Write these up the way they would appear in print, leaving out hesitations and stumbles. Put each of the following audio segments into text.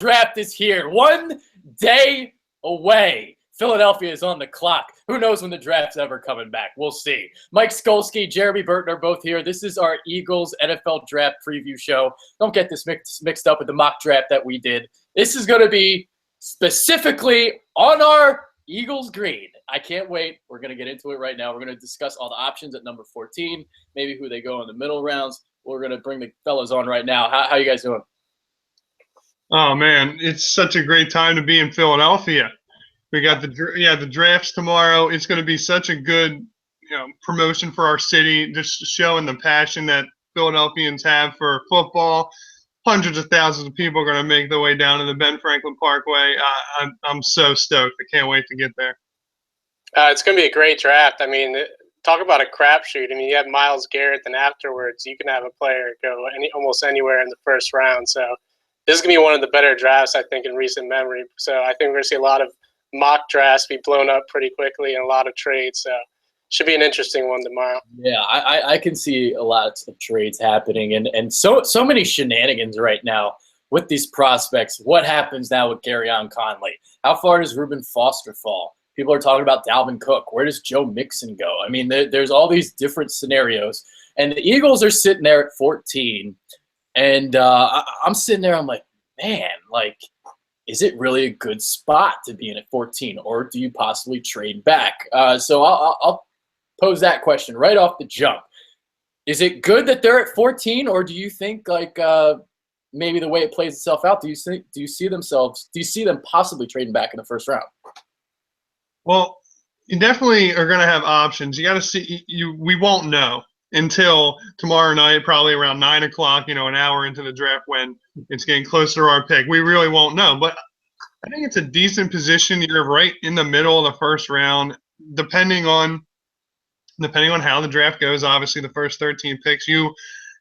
draft is here. 1 day away. Philadelphia is on the clock. Who knows when the draft's ever coming back? We'll see. Mike Skolsky, Jeremy Burton are both here. This is our Eagles NFL draft preview show. Don't get this mixed up with the mock draft that we did. This is going to be specifically on our Eagles green. I can't wait. We're going to get into it right now. We're going to discuss all the options at number 14, maybe who they go in the middle rounds. We're going to bring the fellas on right now. How you guys doing? Oh, man, it's such a great time to be in Philadelphia. We got the drafts tomorrow. It's going to be such a good promotion for our city, just showing the passion that Philadelphians have for football. Hundreds of thousands of people are going to make their way down to the Ben Franklin Parkway. I'm so stoked. I can't wait to get there. It's going to be a great draft. I mean, talk about a crapshoot. I mean, you have Myles Garrett, and afterwards you can have a player go almost anywhere in the first round. So this is going to be one of the better drafts, I think, in recent memory. So I think we're going to see a lot of mock drafts be blown up pretty quickly and a lot of trades. So should be an interesting one tomorrow. Yeah, I can see a lot of trades happening and so many shenanigans right now with these prospects. What happens now with Garyon Conley? How far does Ruben Foster fall? People are talking about Dalvin Cook. Where does Joe Mixon go? I mean, there's all these different scenarios. And the Eagles are sitting there at 14. And I'm sitting there, I'm like, man, is it really a good spot to be in at 14? Or do you possibly trade back? So I'll pose that question right off the jump. Is it good that they're at 14, or do you think maybe the way it plays itself out, do you see them possibly trading back in the first round? Well, you definitely are going to have options. You got to see. We won't know until tomorrow night, probably around 9 o'clock. An hour into the draft when it's getting closer to our pick. We really won't know, but I think it's a decent position. You're right in the middle of the first round, depending on how the draft goes. Obviously, the first 13 picks, you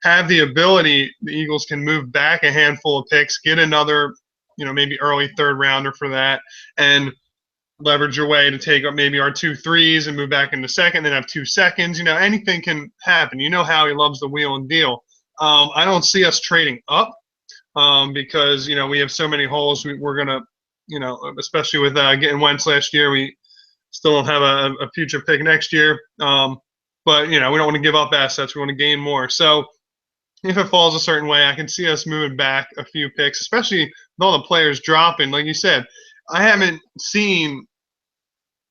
have the ability. The Eagles can move back a handful of picks, get another, maybe early third rounder for that, and leverage your way to take up maybe our 2 3s and move back into second, then have 2 seconds. Anything can happen. How he loves the wheel and deal. I don't see us trading up because, we have so many holes. We're going to, especially with getting Wentz last year, we still don't have a future pick next year. But, we don't want to give up assets. We want to gain more. So if it falls a certain way, I can see us moving back a few picks, especially with all the players dropping. Like you said, I haven't seen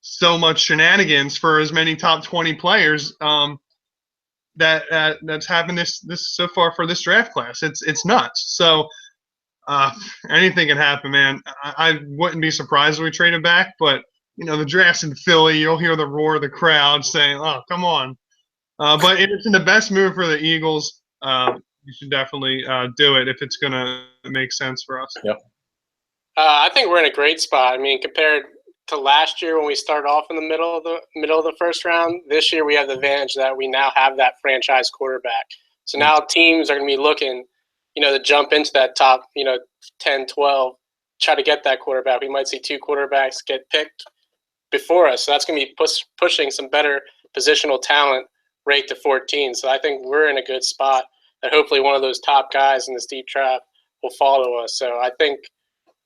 so much shenanigans for as many top 20 players that's happened this so far for this draft class. It's nuts. So anything can happen, man. I wouldn't be surprised if we traded back, but the draft's in Philly. You'll hear the roar of the crowd saying, "Oh, come on!" But if it's in the best move for the Eagles, you should definitely do it if it's going to make sense for us. Yep. I think we're in a great spot. I mean, compared to last year when we started off in the middle of the first round, this year we have the advantage that we now have that franchise quarterback. So now teams are going to be looking, to jump into that top, 10, 12, try to get that quarterback. We might see 2 quarterbacks get picked before us. So that's going to be pushing some better positional talent right to 14. So I think we're in a good spot that hopefully one of those top guys in this deep draft will follow us. So I think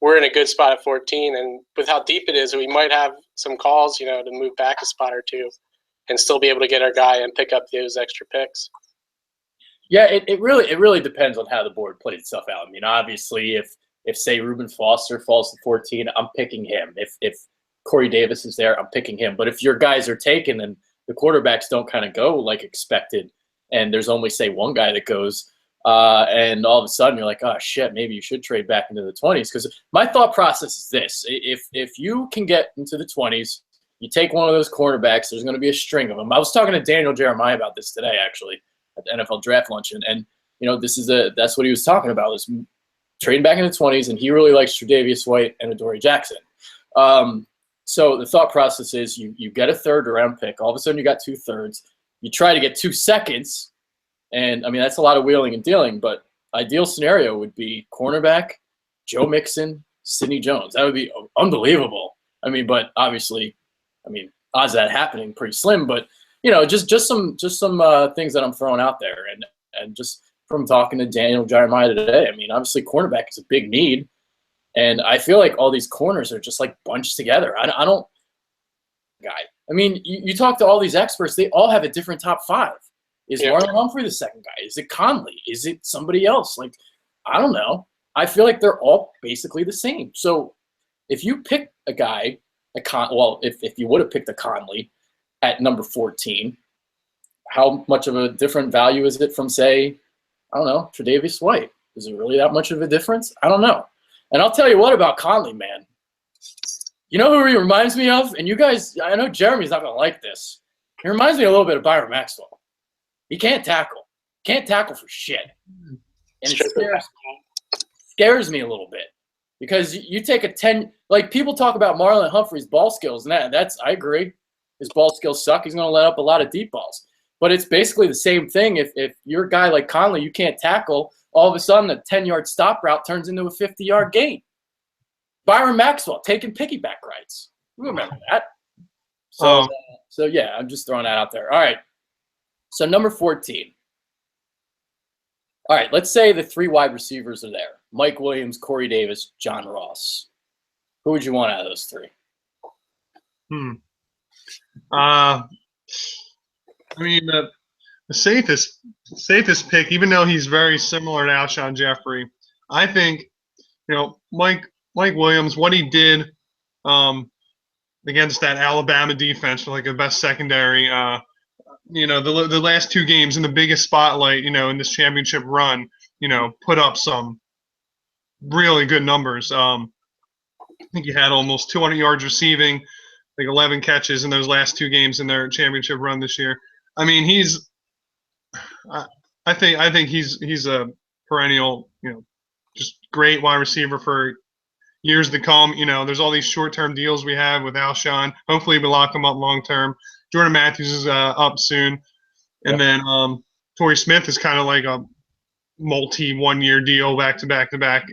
we're in a good spot at 14, and with how deep it is, we might have some calls, to move back a spot or 2 and still be able to get our guy and pick up those extra picks. Yeah, it really depends on how the board plays itself out. I mean, obviously, if say Ruben Foster falls to 14, I'm picking him. If Corey Davis is there, I'm picking him. But if your guys are taken and the quarterbacks don't kind of go like expected, and there's only say one guy that goes, and all of a sudden you're like, oh shit, maybe you should trade back into the 20s. Because my thought process is this: if you can get into the 20s, you take one of those cornerbacks. There's going to be a string of them. I was talking to Daniel Jeremiah about this today, actually, at the NFL Draft Luncheon, and that's what he was talking about, was trading back in the 20s, and he really likes Tre'Davious White and Adoree Jackson. So the thought process is you get a third round pick. All of a sudden you got 2 thirds. You try to get 2 seconds. And, I mean, that's a lot of wheeling and dealing, but ideal scenario would be cornerback, Joe Mixon, Sidney Jones. That would be unbelievable. I mean, but obviously, odds of that happening pretty slim. But, just some things that I'm throwing out there. And just from talking to Daniel Jeremiah today, I mean, obviously cornerback is a big need. And I feel like all these corners are just like bunched together. I don't guy. I mean, you talk to all these experts, they all have a different top 5. Is Marlon Humphrey the second guy? Is it Conley? Is it somebody else? Like, I don't know. I feel like they're all basically the same. So if you pick a guy, if you would have picked a Conley at number 14, how much of a different value is it from, say, I don't know, Tre'Davious White? Is it really that much of a difference? I don't know. And I'll tell you what about Conley, man. You know who he reminds me of? And you guys, I know Jeremy's not going to like this. He reminds me a little bit of Byron Maxwell. He can't tackle. Can't tackle for shit. And it scares me a little bit. Because you take a 10 – like, people talk about Marlon Humphrey's ball skills, and that's – I agree. His ball skills suck. He's going to let up a lot of deep balls. But it's basically the same thing. If you're a guy like Conley, you can't tackle, all of a sudden a 10-yard stop route turns into a 50-yard gain. Byron Maxwell taking piggyback rides. You remember that. So yeah, I'm just throwing that out there. All right. So number 14. All right, let's say the 3 wide receivers are there. Mike Williams, Corey Davis, John Ross. Who would you want out of those 3? I mean, the safest pick, even though he's very similar to Alshon Jeffrey, I think, Mike Williams, what he did against that Alabama defense, like the best secondary, the last 2 games in the biggest spotlight, in this championship run, put up some really good numbers. I think he had almost 200 yards receiving, like 11 catches in those last 2 games in their championship run this year. I mean, I think he's a perennial, just great wide receiver for years to come. There's all these short-term deals we have with Alshon. Hopefully we lock him up long-term. Jordan Matthews is up soon. And then Torrey Smith is kind of like a multi-1-year deal back to back to back.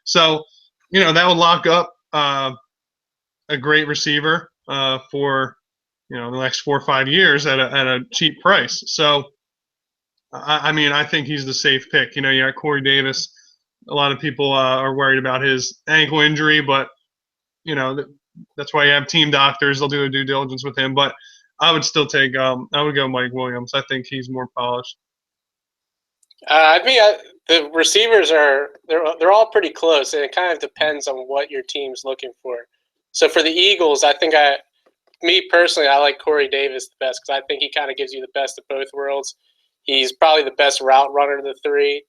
So, that would lock up a great receiver for, the next 4 or 5 years at a cheap price. So, I mean, I think he's the safe pick. You got Corey Davis. A lot of people are worried about his ankle injury, but, that's why you have team doctors. They'll do their due diligence with him. But I would still take I would go Mike Williams. I think he's more polished. The receivers they're all pretty close, and it kind of depends on what your team's looking for. So for the Eagles, I think me personally, I like Corey Davis the best because I think he kind of gives you the best of both worlds. He's probably the best route runner of the 3.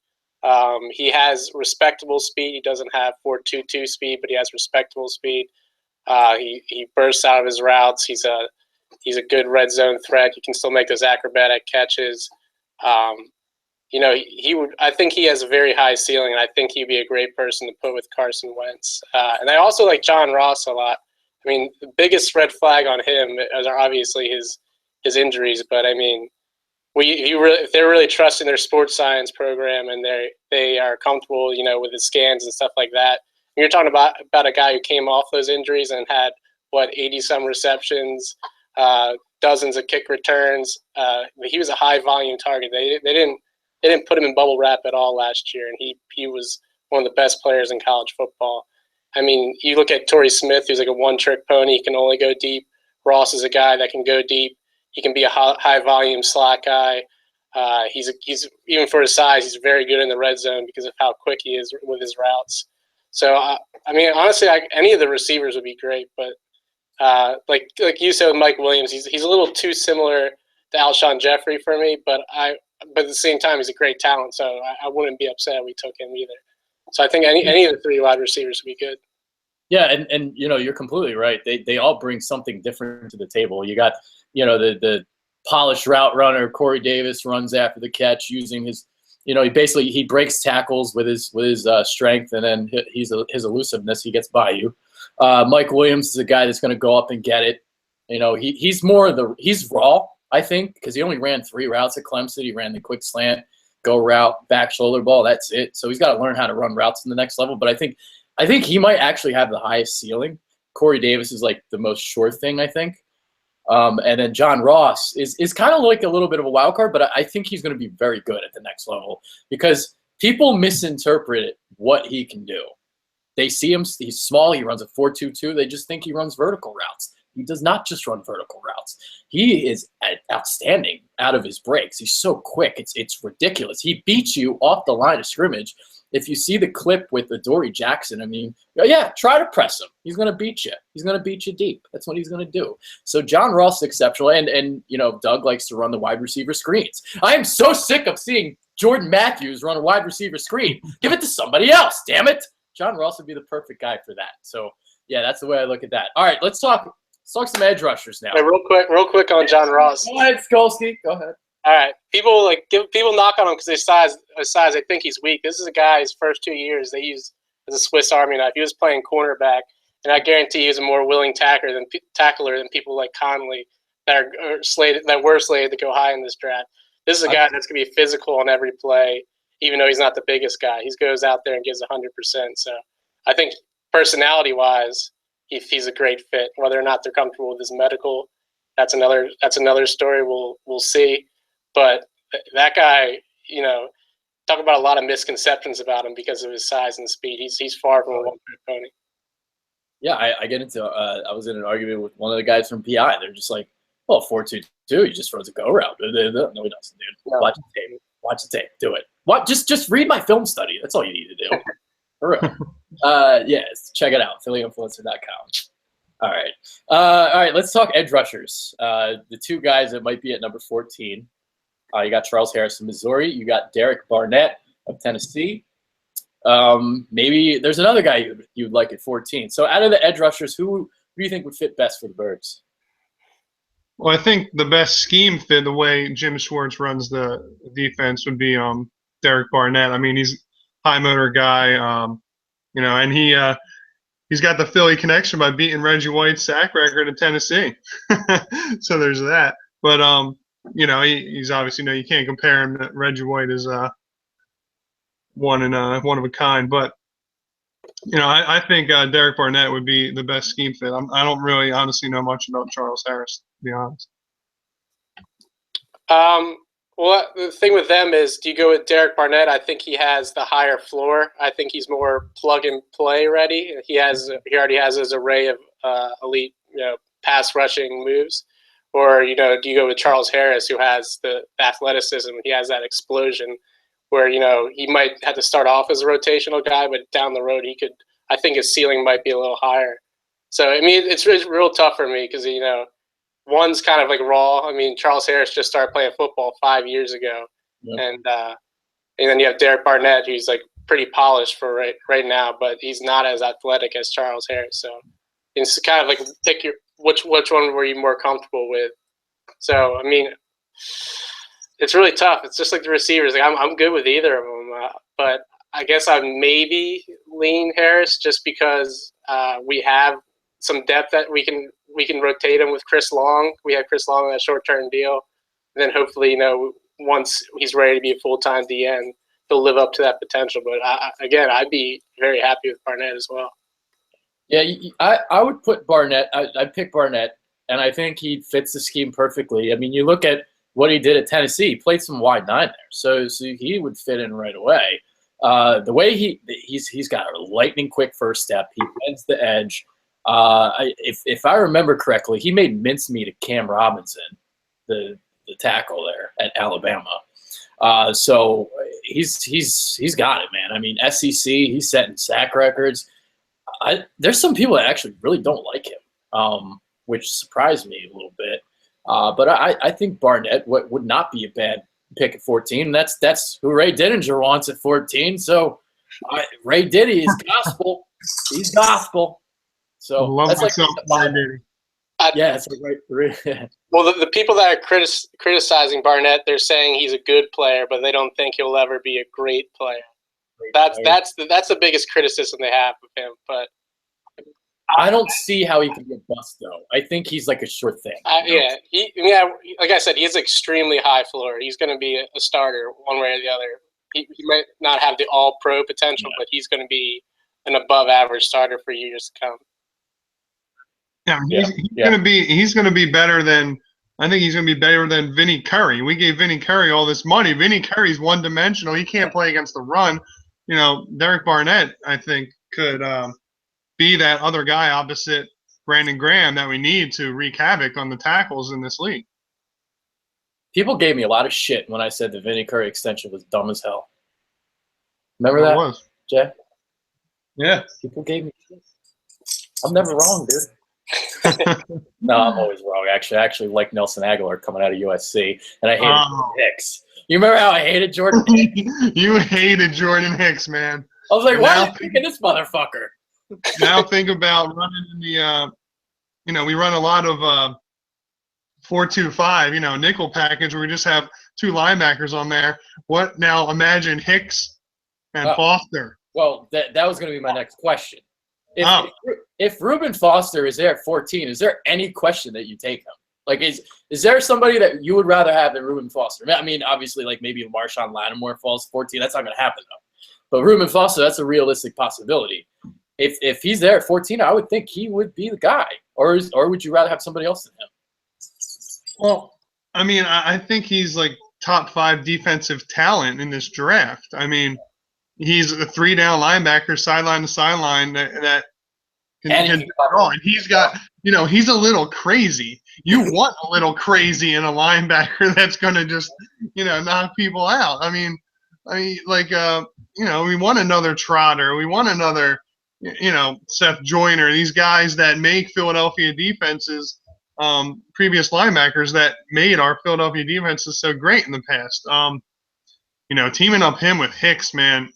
He has respectable speed. He doesn't have 4.22 speed, but he has respectable speed. He bursts out of his routes. He's a good red zone threat. He can still make those acrobatic catches. He would. I think he has a very high ceiling, and I think he'd be a great person to put with Carson Wentz. And I also like John Ross a lot. I mean, the biggest red flag on him are obviously his injuries, but I mean, if they're really trusting their sports science program and they are comfortable, with the scans and stuff like that. You're talking about a guy who came off those injuries and had 80-some receptions, dozens of kick returns. He was a high volume target. They didn't put him in bubble wrap at all last year, and he was one of the best players in college football. I mean, you look at Torrey Smith, who's like a one-trick pony. He can only go deep. Ross is a guy that can go deep. He can be a high-volume slot guy. He's even for his size, he's very good in the red zone because of how quick he is with his routes. So, I mean, honestly, any of the receivers would be great. But like you said with Mike Williams, he's a little too similar to Alshon Jeffrey for me. But at the same time, he's a great talent. So I wouldn't be upset if we took him either. So I think any of the 3 wide receivers would be good. Yeah, and you're completely right. They all bring something different to the table. You got the polished route runner. Corey Davis runs after the catch using his he breaks tackles with his strength, and then his elusiveness, he gets by you. Mike Williams is a guy that's going to go up and get it. He's he's raw, I think, because he only ran 3 routes at Clemson. He ran the quick slant, go route, back shoulder ball. That's it. So he's got to learn how to run routes in the next level. But I think he might actually have the highest ceiling. Corey Davis is like the most sure thing, I think. And then John Ross is kind of like a little bit of a wild card, but I think he's going to be very good at the next level because people misinterpret what he can do. They see him, he's small, he runs a 4.22. They just think he runs vertical routes. He does not just run vertical routes. He is outstanding out of his breaks. He's so quick. It's ridiculous. He beats you off the line of scrimmage. If you see the clip with Adoree Jackson, I mean, yeah, try to press him. He's going to beat you. He's going to beat you deep. That's what he's going to do. So John Ross is exceptional, and Doug likes to run the wide receiver screens. I am so sick of seeing Jordan Matthews run a wide receiver screen. Give it to somebody else, damn it. John Ross would be the perfect guy for that. So, yeah, that's the way I look at that. All right, let's talk some edge rushers now. Hey, real quick on John Ross. Go ahead, Skolsky. Go ahead. All right, people knock on him because his size. They think he's weak. This is a guy. His first 2 years they used as a Swiss Army knife. He was playing cornerback, and I guarantee he was a more willing tackler than people like Conley that were slated to go high in this draft. This is a guy that's gonna be physical on every play, even though he's not the biggest guy. He goes out there and gives 100%. So I think personality-wise, he's a great fit. Whether or not they're comfortable with his medical, that's another story. We'll see. But that guy, talk about a lot of misconceptions about him because of his size and speed. He's far from a one-trick pony. Yeah, I get into. I was in an argument with one of the guys from PI. They're just like, "Well, 4.22, he just runs a go route." No, he doesn't, dude. No. Watch the tape. Watch the tape. Do it. Just read my film study. That's all you need to do. For real. Yes, check it out. PhillyInfluencer.com. All right. Let's talk edge rushers. The two guys that might be at number 14. You got Charles Harris of Missouri. You got Derek Barnett of Tennessee. Maybe there's another guy you'd like at 14. So out of the edge rushers, who do you think would fit best for the Birds? Well, I think the best scheme fit, the way Jim Schwartz runs the defense, would be Derek Barnett. I mean, he's a high motor guy, and he's got the Philly connection by beating Reggie White's sack record in Tennessee. So there's that. But he's obviously you can't compare him. Reggie White is one of a kind. But I think Derek Barnett would be the best scheme fit. I don't really honestly know much about Charles Harris, to be honest. Well, the thing with them is, do you go with Derek Barnett? I think he has the higher floor. I think he's more plug and play ready. He already has his array of elite, pass rushing moves. Or, do you go with Charles Harris, who has the athleticism? He has that explosion where, he might have to start off as a rotational guy, but down the road I think his ceiling might be a little higher. So, I mean, it's real tough for me because, one's kind of like raw. I mean, Charles Harris just started playing football 5 years ago. Yep. And then you have Derek Barnett, who's like pretty polished for right now, but he's not as athletic as Charles Harris. So it's kind of like pick which one were you more comfortable with? So, I mean, it's really tough. It's just like the receivers. Like I'm good with either of them, but I guess I'd maybe lean Harris just because we have some depth that we can rotate him with Chris Long. We have Chris Long on that short-term deal. And then hopefully, once he's ready to be a full-time DN, he'll live up to that potential. But I'd be very happy with Barnett as well. Yeah, I would put Barnett. I'd pick Barnett, and I think he fits the scheme perfectly. I mean, you look at what he did at Tennessee. He played some wide nine there, so he would fit in right away. The way he's got a lightning quick first step. He bends the edge. If I remember correctly, he made mincemeat of Cam Robinson, the tackle there at Alabama. So he's got it, man. I mean, SEC, he's setting sack records. There's some people that actually really don't like him, which surprised me a little bit. But I think Barnett would not be a bad pick at 14. That's who Ray Didinger wants at 14. So Ray Diddy is gospel. He's gospel. So that's like yeah, it's like right. Well, the people that are criticizing Barnett, they're saying he's a good player, but they don't think he'll ever be a great player. That's the biggest criticism they have of him. But I don't see how he can be a bust, though. I think he's like a sure thing. Like I said, he has extremely high floor. He's going to be a starter one way or the other. He might not have the all-pro potential, but he's going to be an above-average starter for years to come. Yeah, he's going to be better than. I think he's going to be better than Vinny Curry. We gave Vinny Curry all this money. Vinny Curry's one-dimensional. He can't play against the run. Derek Barnett, I think, could be that other guy opposite Brandon Graham that we need to wreak havoc on the tackles in this league. People gave me a lot of shit when I said the Vinny Curry extension was dumb as hell. Remember It that, was. Jay? Yeah. People gave me shit. I'm never wrong, dude. No, I'm always wrong. Actually, I actually like Nelson Aguilar coming out of USC, and I hated Jordan Hicks. You remember how I hated Jordan Hicks? You hated Jordan Hicks, man. I was like, why are you picking this motherfucker? Now think about running in the, we run a lot of 4-2-5, nickel package where we just have two linebackers on there. What now? Imagine Hicks and Foster. Well, that was going to be my next question. If Ruben Foster is there at 14, is there any question that you take him? Like, is there somebody that you would rather have than Ruben Foster? I mean, obviously, like maybe Marshawn Lattimore falls 14. That's not going to happen, though. But Ruben Foster, that's a realistic possibility. If he's there at 14, I would think he would be the guy. Or would you rather have somebody else than him? Well, I mean, I think he's like top 5 defensive talent in this draft. I mean, he's a 3-down linebacker, sideline to sideline that can do it all. And he's got, he's a little crazy. You want a little crazy in a linebacker that's going to just, knock people out. I mean, we want another Trotter. We want another, Seth Joyner. These guys that make Philadelphia defenses, previous linebackers that made our Philadelphia defenses so great in the past. Teaming up him with Hicks, man.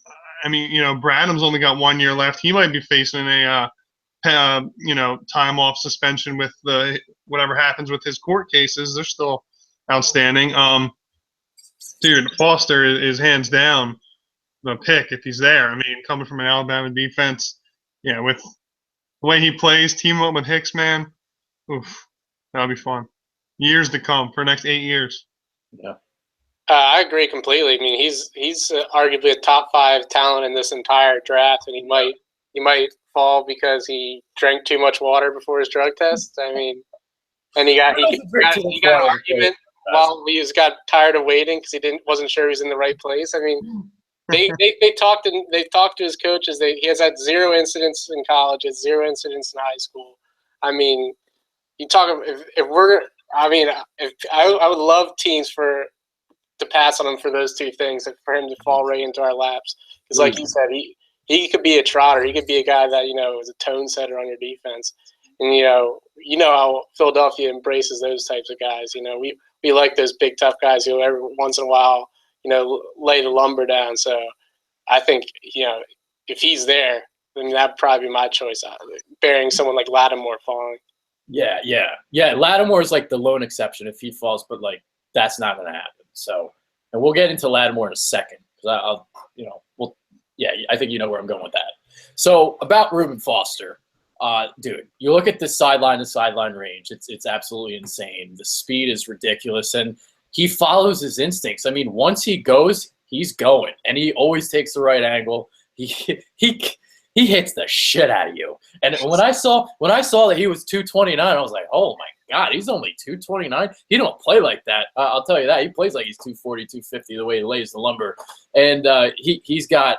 I mean, Bradham's only got 1 year left. He might be facing a time off suspension with whatever happens with his court cases. They're still outstanding. Dude, Foster is hands down the pick if he's there. I mean, coming from an Alabama defense, with the way he plays, team up with Hicks, man, oof, that'll be fun. Years to come for the next 8 years. Yeah. I agree completely. I mean, he's arguably a top 5 talent in this entire draft, and he might fall because he drank too much water before his drug test. I mean, and he got an argument while he got tired of waiting because he wasn't sure he was in the right place. I mean, they talked to his coaches. He has had 0 incidents in college, 0 incidents in high school. I mean, you talk if I would love teams to pass on him for those 2 things, and for him to fall right into our laps. Because, like you said, he could be a trotter. He could be a guy that is a tone setter on your defense. And how Philadelphia embraces those types of guys. We like those big tough guys who every once in a while lay the lumber down. So I think if he's there, then that'd probably be my choice. Bearing someone like Lattimore falling. Yeah. Lattimore is like the lone exception if he falls, but like that's not going to happen. So, and we'll get into Lattimore in a second because I think you know where I'm going with that. So about Ruben Foster, dude, you look at the sideline to sideline range. It's absolutely insane. The speed is ridiculous, and he follows his instincts. I mean, once he goes, he's going, and he always takes the right angle. He hits the shit out of you. And when I saw that he was 229, I was like, oh my God, he's only 229. He don't play like that. I'll tell you that. He plays like he's 240, 250 the way he lays the lumber. And he's got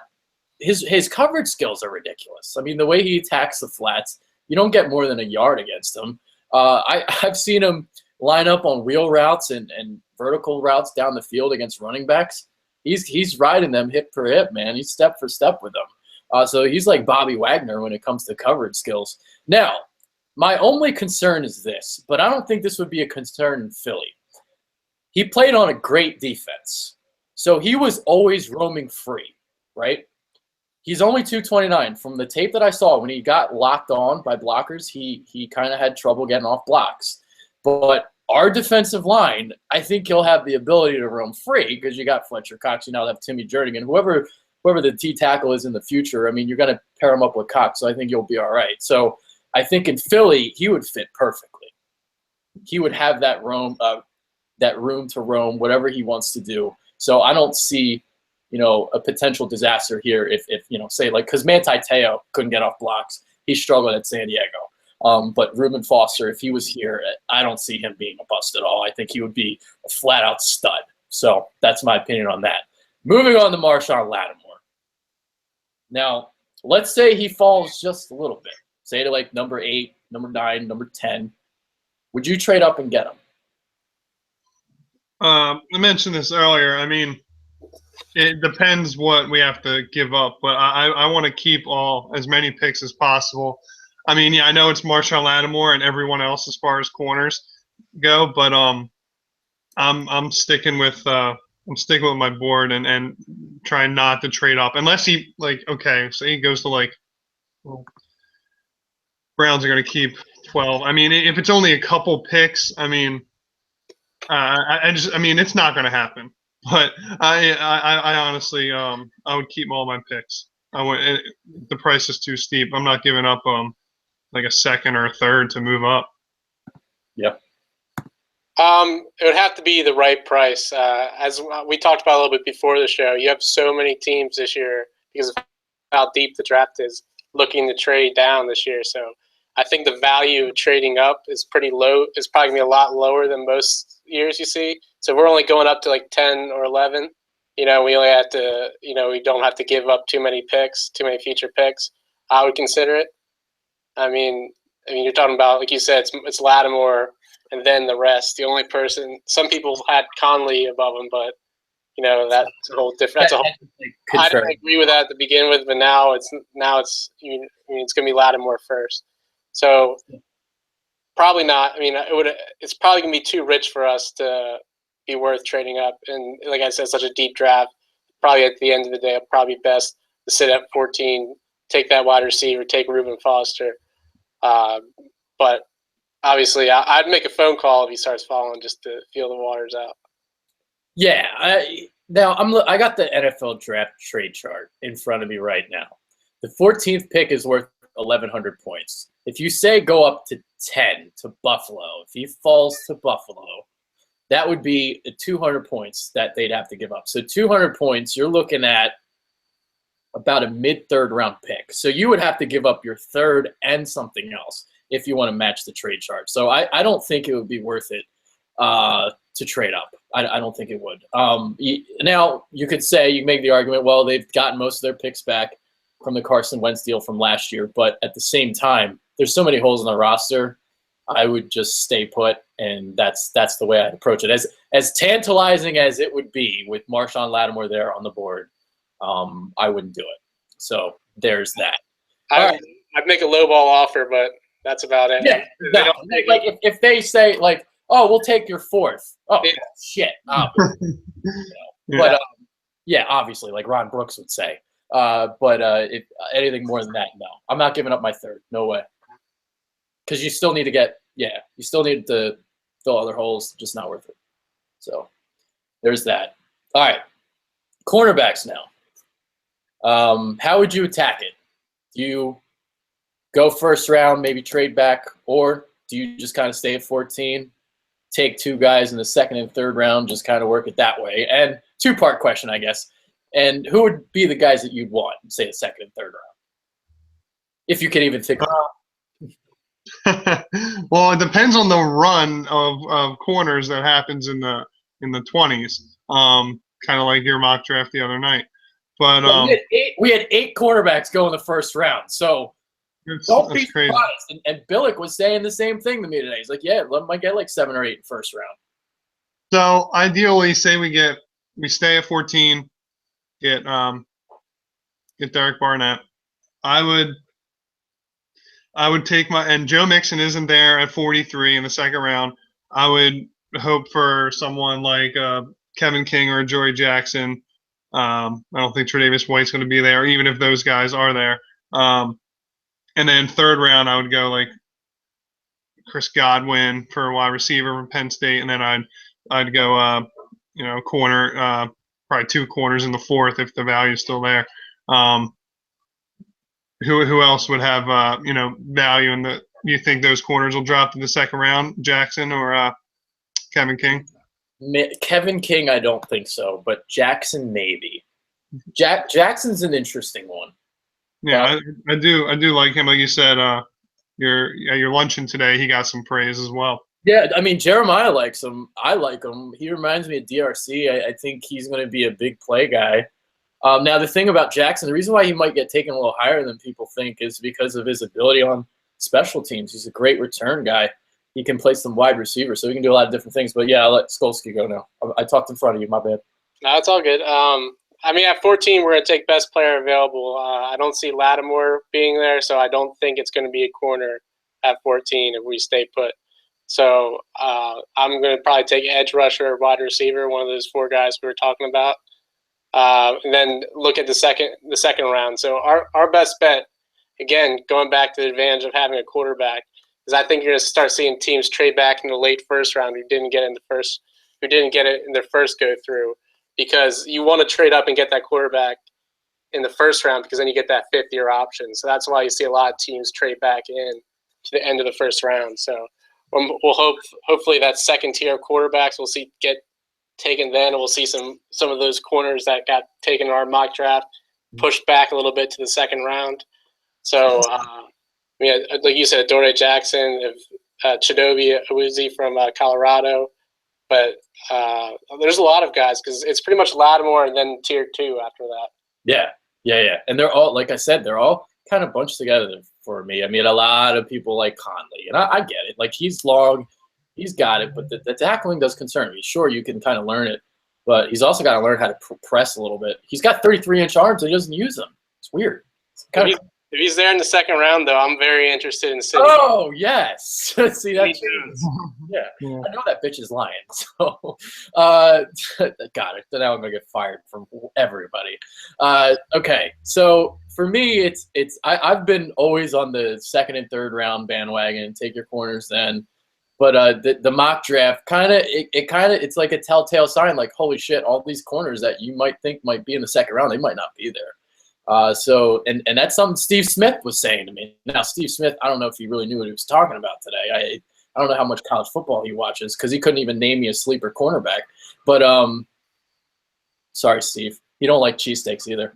his coverage skills are ridiculous. I mean, the way he attacks the flats, you don't get more than a yard against him. I've seen him line up on wheel routes and vertical routes down the field against running backs. He's riding them hip for hip, man. He's step for step with them. So he's like Bobby Wagner when it comes to coverage skills. Now, my only concern is this, but I don't think this would be a concern in Philly. He played on a great defense, so he was always roaming free, right? He's only 229. From the tape that I saw, when he got locked on by blockers, he kind of had trouble getting off blocks. But our defensive line, I think he'll have the ability to roam free because you got Fletcher Cox, you now have Timmy Jernigan, whoever the T tackle is in the future. I mean, you're going to pair him up with Cox, so I think you'll be all right. So I think in Philly, he would fit perfectly. He would have that room to roam, whatever he wants to do. So I don't see, a potential disaster here if say like, because Manti Te'o couldn't get off blocks. He struggled at San Diego. But Ruben Foster, if he was here, I don't see him being a bust at all. I think he would be a flat-out stud. So that's my opinion on that. Moving on to Marshawn Lattimore. Now, let's say he falls just a little bit. Say to like number 8, number 9, number 10. Would you trade up and get him? I mentioned this earlier. I mean, it depends what we have to give up, but I want to keep as many picks as possible. I mean, yeah, I know it's Marshawn Lattimore and everyone else as far as corners go, but I'm sticking with my board and trying not to trade up unless he say he goes to well, Browns are going to keep 12. I mean, if it's only a couple picks, I mean, it's not going to happen. But I honestly, I would keep all my picks. The price is too steep. I'm not giving up like a second or a third to move up. Yeah. It would have to be the right price. As we talked about a little bit before the show, you have so many teams this year because of how deep the draft is looking to trade down this year. So I think the value of trading up is pretty low. It's probably going to be a lot lower than most years you see. So we're only going up to like 10 or 11. We only have to, we don't have to give up too many picks, too many feature picks. I would consider it. I mean, you're talking about, like you said, it's Lattimore and then the rest. The only person, some people had Conley above him, but that's a whole different. I didn't agree with that to begin with, but now it's it's going to be Lattimore first. So probably not. I mean, it's probably going to be too rich for us to be worth trading up. And like I said, such a deep draft. Probably at the end of the day, probably best to sit at 14, take that wide receiver, take Ruben Foster. But obviously, I'd make a phone call if he starts falling just to feel the waters out. Yeah. I got the NFL draft trade chart in front of me right now. The 14th pick is worth 1,100 points. If you say go up to 10 to Buffalo, if he falls to Buffalo, that would be 200 points that they'd have to give up. So 200 points, you're looking at about a mid-third round pick. So you would have to give up your third and something else if you want to match the trade chart. So I don't think it would be worth it to trade up. I don't think it would. Now, you could say, you make the argument, well, they've gotten most of their picks back from the Carson Wentz deal from last year. But at the same time, there's so many holes in the roster, I would just stay put, and that's the way I'd approach it. As tantalizing as it would be with Marshawn Lattimore there on the board, I wouldn't do it. So there's that. I'd make a lowball offer, but that's about it. Yeah, if they say like, oh, we'll take your fourth. Oh, yeah. Shit. But yeah, obviously, like Ron Brooks would say. But if anything more than that, no. I'm not giving up my third. No way. Because you still need to fill other holes. Just not worth it. So there's that. All right. Cornerbacks now. How would you attack it? Do you go first round, maybe trade back, or do you just kind of stay at 14, take two guys in the second and third round, just kind of work it that way? And two-part question, I guess. And who would be the guys that you'd want, say, the second and third round? If you can even think of it. Well, it depends on the run of corners that happens in the 20s. Kind of like your mock draft the other night. But we had eight cornerbacks go in the first round. So don't be surprised. And Billick was saying the same thing to me today. He's like, yeah, might get like 7 or 8 in first round. So ideally, say we stay at 14, get Derek Barnett. I would take and Joe Mixon isn't there at 43 in the second round. I would hope for someone like Kevin King or Joey Jackson. I don't think Tre'Davious White's going to be there, even if those guys are there. And then third round, I would go like Chris Godwin for a wide receiver from Penn State, and then I'd go corner, probably 2 corners in the fourth if the value is still there. Who else would have value in the? Do you think those corners will drop to the second round, Jackson or Kevin King? Kevin King, I don't think so, but Jackson maybe. Jackson's an interesting one. Yeah, I do like him. Like you said, your luncheon today, he got some praise as well. Yeah, I mean, Jeremiah likes him. I like him. He reminds me of DRC. I think he's going to be a big play guy. Now, the thing about Jackson, the reason why he might get taken a little higher than people think is because of his ability on special teams. He's a great return guy. He can play some wide receiver, so he can do a lot of different things. But, yeah, I'll let Skolsky go now. I talked in front of you. My bad. No, it's all good. I mean, at 14, we're going to take best player available. I don't see Lattimore being there, so I don't think it's going to be a corner at 14 if we stay put. So I'm going to probably take edge rusher or wide receiver, one of those 4 guys we were talking about. And then look at the second round. So our best bet, again, going back to the advantage of having a quarterback, is I think you're going to start seeing teams trade back in the late first round who didn't get it in their first go through, because you want to trade up and get that quarterback in the first round, because then you get that 5th-year option. So that's why you see a lot of teams trade back in to the end of the first round. So we'll hopefully that second-tier quarterbacks we'll see get taken then, and we'll see some of those corners that got taken in our mock draft pushed back a little bit to the second round. So, like you said, Dory Jackson, Chidobe Awuzie from Colorado. But there's a lot of guys, because it's pretty much Lattimore and then tier 2 after that. Yeah. And they're all, like I said, they're all kind of bunched together for me. I mean, a lot of people like Conley, and I get it. Like, he's long, he's got it, but the tackling does concern me. Sure, you can kind of learn it, but he's also got to learn how to press a little bit. He's got 33-inch arms, and he doesn't use them. It's weird. It's if he's there in the second round, though, I'm very interested in Sidney. Oh, yes. See, that yeah. I know that bitch is lying. So, got it. So now I'm going to get fired from everybody. Okay, so for me, I've been always on the second and third round bandwagon. Take your corners then. But the mock draft it's like a telltale sign. Like, holy shit, all these corners that you might think might be in the second round, they might not be there. So that's something Steve Smith was saying to me. Now, Steve Smith, I don't know if he really knew what he was talking about today. I don't know how much college football he watches, because he couldn't even name me a sleeper cornerback. But sorry, Steve, you don't like cheesesteaks either.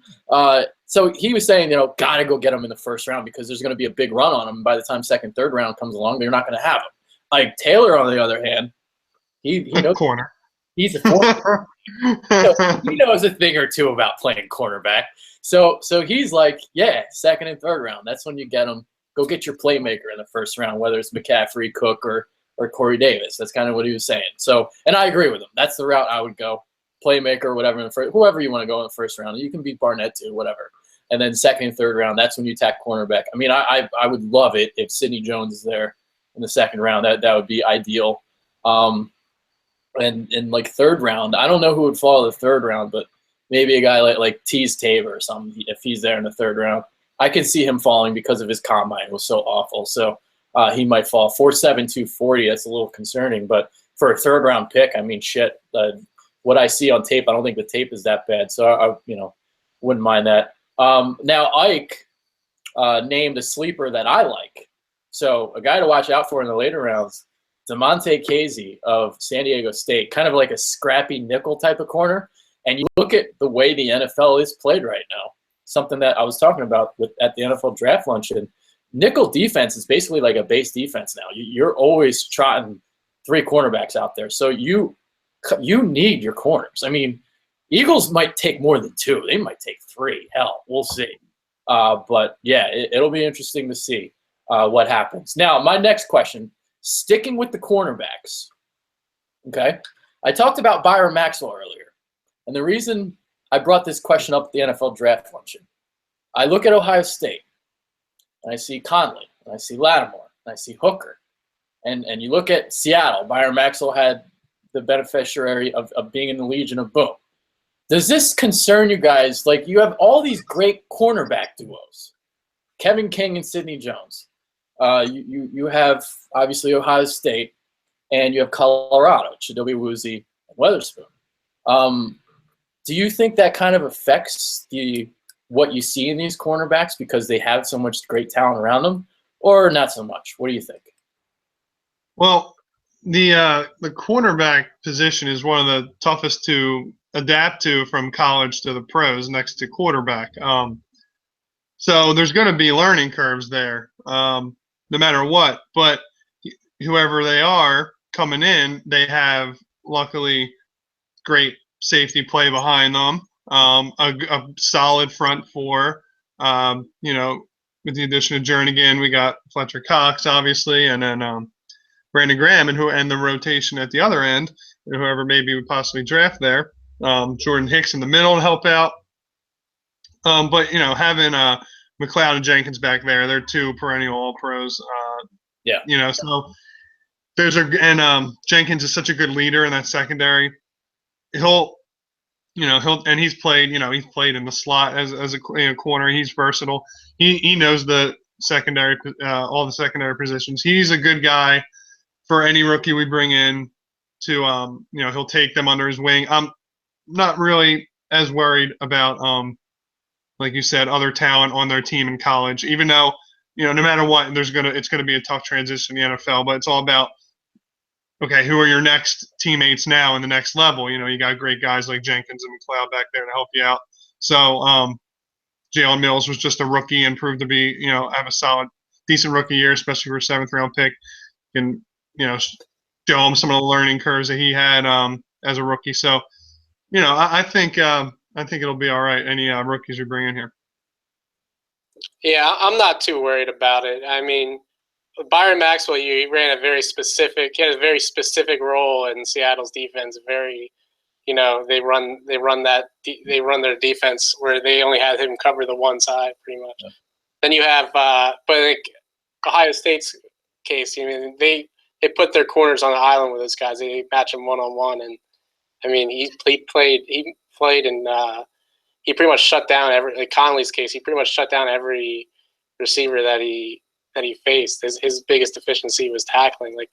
So he was saying, gotta go get him in the first round, because there's going to be a big run on him. By the time second, third round comes along, they're not going to have him. Like Taylor, on the other hand, he knows corner. He's a corner. He knows a thing or two about playing cornerback. So he's like, yeah, second and third round. That's when you get them. Go get your playmaker in the first round, whether it's McCaffrey, Cook, or Corey Davis. That's kind of what he was saying. So, and I agree with him. That's the route I would go. Playmaker, whatever, in the first, whoever you want to go in the first round. You can beat Barnett too, whatever. And then second and third round, that's when you attack cornerback. I mean, I would love it if Sidney Jones is there in the second round. That would be ideal. And in like third round, I don't know who would fall in the third round, but maybe a guy like Tease Tabor or something, if he's there in the third round. I can see him falling because of his combine. It was so awful. So he might fall. 4'7", 240, that's a little concerning. But for a third-round pick, I mean, shit, what I see on tape, I don't think the tape is that bad. So I wouldn't mind that. Now, Ike named a sleeper that I like. So a guy to watch out for in the later rounds, Damontae Casey of San Diego State, kind of like a scrappy nickel type of corner. And you look at the way the NFL is played right now, something that I was talking about at the NFL draft luncheon. Nickel defense is basically like a base defense now. You're always trotting 3 cornerbacks out there. So you need your corners. I mean, Eagles might take more than 2. They might take 3. Hell, we'll see. But, yeah, it'll be interesting to see what happens. Now, my next question, sticking with the cornerbacks, okay? I talked about Byron Maxwell earlier. And the reason I brought this question up at the NFL draft luncheon, I look at Ohio State, and I see Conley, and I see Lattimore, and I see Hooker. And you look at Seattle, Byron Maxwell had the beneficiary of being in the Legion of Boom. Does this concern you guys? Like, you have all these great cornerback duos, Kevin King and Sidney Jones. You have, obviously, Ohio State, and you have Colorado, Chidobe Awuzie, and Weatherspoon. Do you think that kind of affects what you see in these cornerbacks because they have so much great talent around them, or not so much? What do you think? Well, the cornerback position is one of the toughest to adapt to from college to the pros, next to quarterback. So there's going to be learning curves there, no matter what. But whoever they are coming in, they have luckily great safety play behind them. a solid front four. You know, with the addition of Jernigan, we got Fletcher Cox, obviously, and then Brandon Graham, and the rotation at the other end, whoever maybe would possibly draft there. Jordan Hicks in the middle to help out. But you know, having McLeod and Jenkins back there, they're two perennial All Pros. Yeah. You know, so Jenkins is such a good leader in that secondary. He's played in the slot as a corner. He's versatile. He knows the secondary, all the secondary positions. He's a good guy for any rookie we bring in to, he'll take them under his wing. I'm not really as worried about, like you said, other talent on their team in college, even though, no matter what, it's going to be a tough transition in the NFL, but it's all about, okay, who are your next teammates now in the next level? You got great guys like Jenkins and McLeod back there to help you out. So Jalen Mills was just a rookie and proved to be, have a solid, decent rookie year, especially for a 7th-round pick. And, show him some of the learning curves that he had as a rookie. So, I think it'll be all right, any rookies we bring in here. Yeah, I'm not too worried about it. I mean, Byron Maxwell, he had a very specific role in Seattle's defense. Very, they run their defense where they only had him cover the one side pretty much. Yeah. Then you have, but like Ohio State's case, they put their corners on the island with those guys. They match them 1-on-1, and I mean, he played, and he pretty much shut down like Conley's case. He pretty much shut down every receiver that he faced. His biggest deficiency was tackling. Like,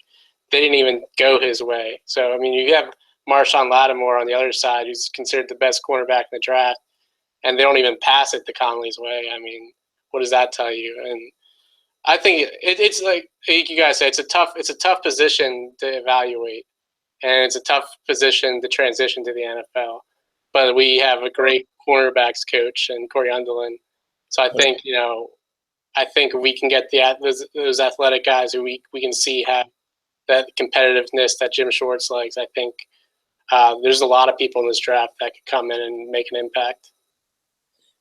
they didn't even go his way. So, I mean, you have Marshawn Lattimore on the other side, who's considered the best cornerback in the draft, and they don't even pass it the Conley's way. I mean, what does that tell you? And I think it's like you guys said, it's a tough position to evaluate, and it's a tough position to transition to the NFL. But we have a great cornerbacks coach in Corey Undelin. So I think, we can get those athletic guys who we can see have that competitiveness that Jim Schwartz likes. I think there's a lot of people in this draft that could come in and make an impact.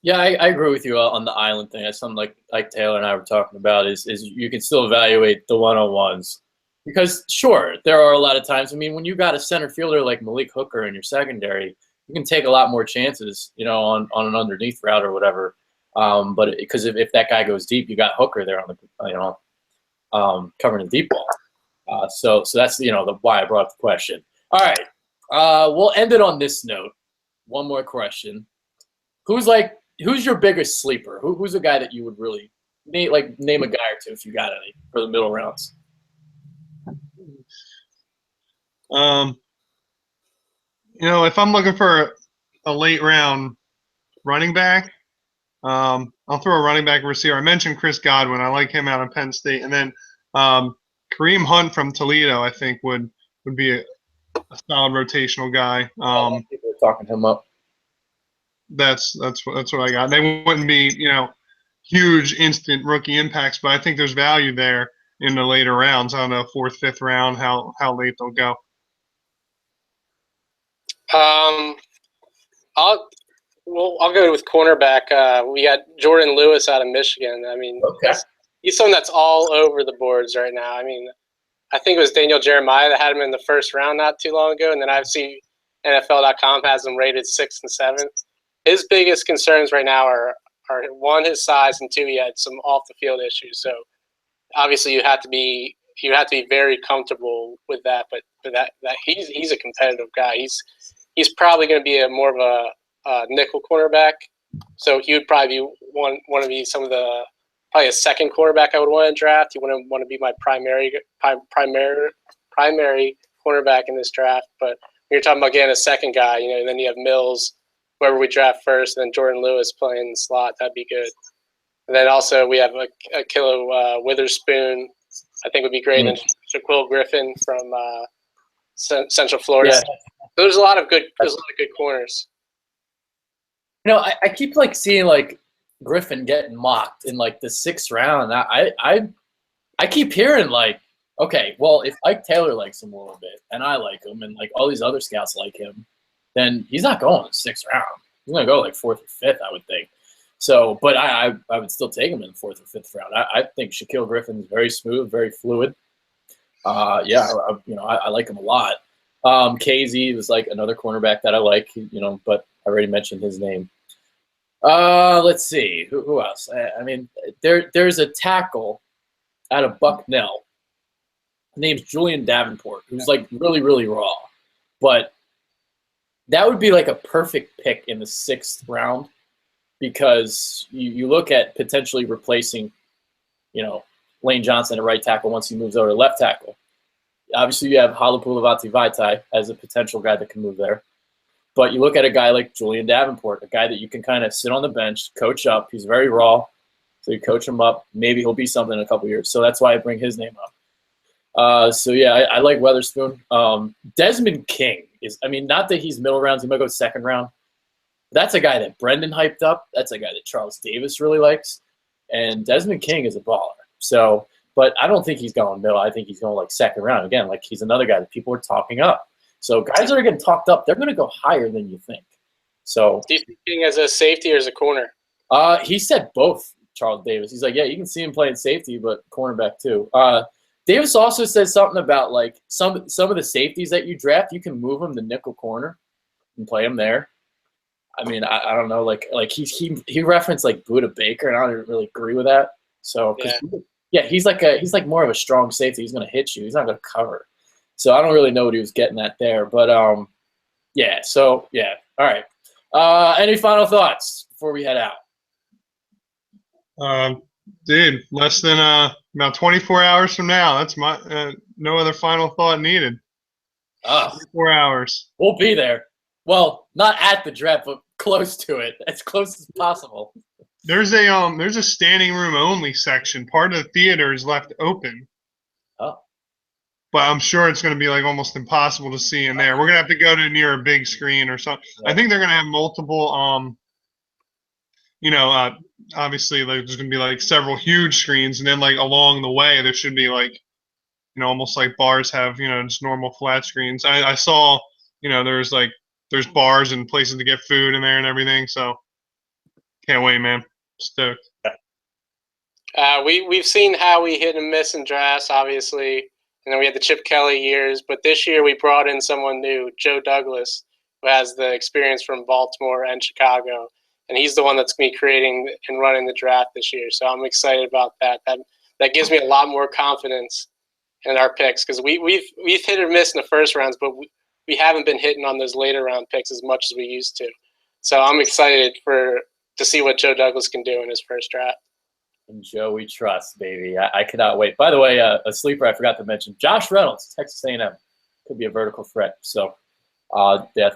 Yeah, I agree with you on the island thing. That's something like Taylor and I were talking about is you can still evaluate the one-on-ones. Because, sure, there are a lot of times. I mean, when you got a center fielder like Malik Hooker in your secondary, you can take a lot more chances, on an underneath route or whatever. But because if that guy goes deep, you got Hooker there on the, covering the deep ball. So that's why I brought up the question. All right, we'll end it on this note. One more question: Who's your biggest sleeper? Who's a guy that you would really name a guy or two if you got any for the middle rounds? If I'm looking for a late round running back, I'll throw a running back receiver. I mentioned Chris Godwin. I like him out of Penn State. And then Kareem Hunt from Toledo, I think, would be a solid rotational guy. People are talking him up. That's what I got. They wouldn't be, huge instant rookie impacts, but I think there's value there in the later rounds. I don't know, 4th, 5th round, how late they'll go. I'll go with cornerback. We got Jordan Lewis out of Michigan. I mean, okay. He's someone that's all over the boards right now. I mean, I think it was Daniel Jeremiah that had him in the 1st round not too long ago, and then I've seen NFL.com has him rated 6th and 7th. His biggest concerns right now are 1, his size, and 2, he had some off the field issues. So obviously you have to be very comfortable with that. But that he's a competitive guy. He's probably going to be more of a nickel cornerback. So he would probably be one of the probably a second quarterback I would want to draft. He wouldn't want to be my primary cornerback in this draft. But when you're talking about getting a second guy, and then you have Mills, whoever we draft first, and then Jordan Lewis playing the slot, that'd be good. And then also we have a Kilo Witherspoon, I think would be great. And Shaquille Griffin from Central Florida. Yeah. There's a lot of good corners. I keep seeing Griffin getting mocked in the 6th round. I keep hearing okay, well, if Ike Taylor likes him a little bit and I like him and all these other scouts like him, then he's not going in the 6th round. He's going to go like 4th or 5th, I would think. So, but I would still take him in the 4th or 5th round. I think Shaquille Griffin is very smooth, very fluid. I like him a lot. KZ was like another cornerback that I like, but I already mentioned his name. Let's see. Who else? I mean, there's a tackle out of Bucknell. His name's Julian Davenport, who's like really, really raw. But that would be like a perfect pick in the 6th round because you look at potentially replacing, Lane Johnson at right tackle once he moves over to left tackle. Obviously, you have Halapoulivaati Vaitai as a potential guy that can move there. But you look at a guy like Julian Davenport, a guy that you can kind of sit on the bench, coach up. He's very raw. So you coach him up. Maybe he'll be something in a couple years. So that's why I bring his name up. I like Weatherspoon. Desmond King not that he's middle rounds. He might go 2nd round. That's a guy that Brendan hyped up. That's a guy that Charles Davis really likes. And Desmond King is a baller. So, but I don't think he's going middle. I think he's going like 2nd round. Again, like he's another guy that people are talking up. So guys that are getting talked up, they're going to go higher than you think. So do you think King as a safety or as a corner? He said both, Charles Davis. He's like, yeah, you can see him playing safety, but cornerback too. Davis also said something about like some of the safeties that you draft, you can move them to nickel corner and play them there. I mean, I don't know, like he referenced like Buda Baker, and I don't really agree with that. So he's like more of a strong safety. He's going to hit you. He's not going to cover. So I don't really know what he was getting at there, but All right. Any final thoughts before we head out? Dude, less than about 24 hours from now. That's my no other final thought needed. 24 hours. We'll be there. Well, not at the draft, but close to it, as close as possible. There's a standing room only section. Part of the theater is left open. Oh. But I'm sure it's going to be like almost impossible to see in there. We're going to have to go to near a big screen or something. Yeah. I think they're going to have multiple obviously like, there's going to be like several huge screens, and then like along the way there should be like almost like bars have just normal flat screens. I saw there's bars and places to get food in there and everything, so can't wait, man. Stoked. We've seen how we hit and miss in drafts, obviously. We had the Chip Kelly years, but this year we brought in someone new, Joe Douglas, who has the experience from Baltimore and Chicago. And he's the one that's going to be creating and running the draft this year. So I'm excited about that. That gives me a lot more confidence in our picks because we've hit or miss in the first rounds, but we haven't been hitting on those later round picks as much as we used to. So I'm excited to see what Joe Douglas can do in his first draft. And Joe, we trust, baby. I cannot wait. By the way, a sleeper I forgot to mention, Josh Reynolds, Texas A&M, could be a vertical threat. So,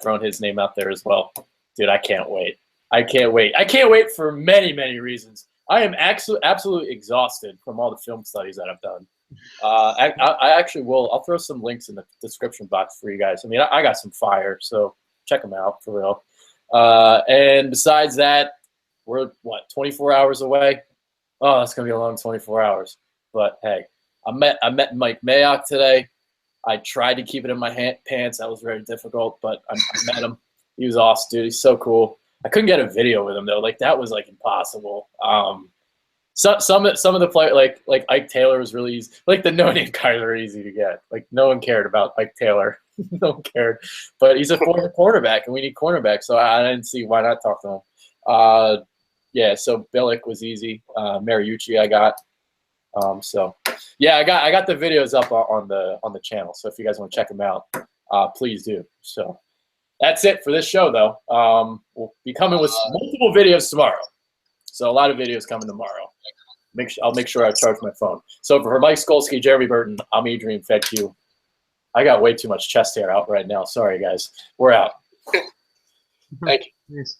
throwing his name out there as well. Dude, I can't wait. I can't wait for many, many reasons. I am absolutely exhausted from all the film studies that I've done. I actually will. I'll throw some links in the description box for you guys. I mean, I got some fire, so check them out for real. And besides that, we're 24 hours away. Oh, that's gonna be a long 24 hours. But hey, I met Mike Mayock today. I tried to keep it in my pants. That was very difficult, but I met him. He was awesome, dude. He's so cool. I couldn't get a video with him though. Like that was like impossible. Some of the players like Ike Taylor was really easy. Like the no-name guys are easy to get. Like no one cared about Ike Taylor. No one cared. But he's a former quarterback, and we need cornerback, so I didn't see why not talk to him. So Billick was easy. Mariucci I got. I got the videos up on the channel. So if you guys want to check them out, please do. So that's it for this show, though. We'll be coming with multiple videos tomorrow. So a lot of videos coming tomorrow. I'll make sure I charge my phone. So for Mike Skolsky, Jeremy Burton, I'm Adrian Fedq. I got way too much chest hair out right now. Sorry, guys. We're out. Thank you. Peace.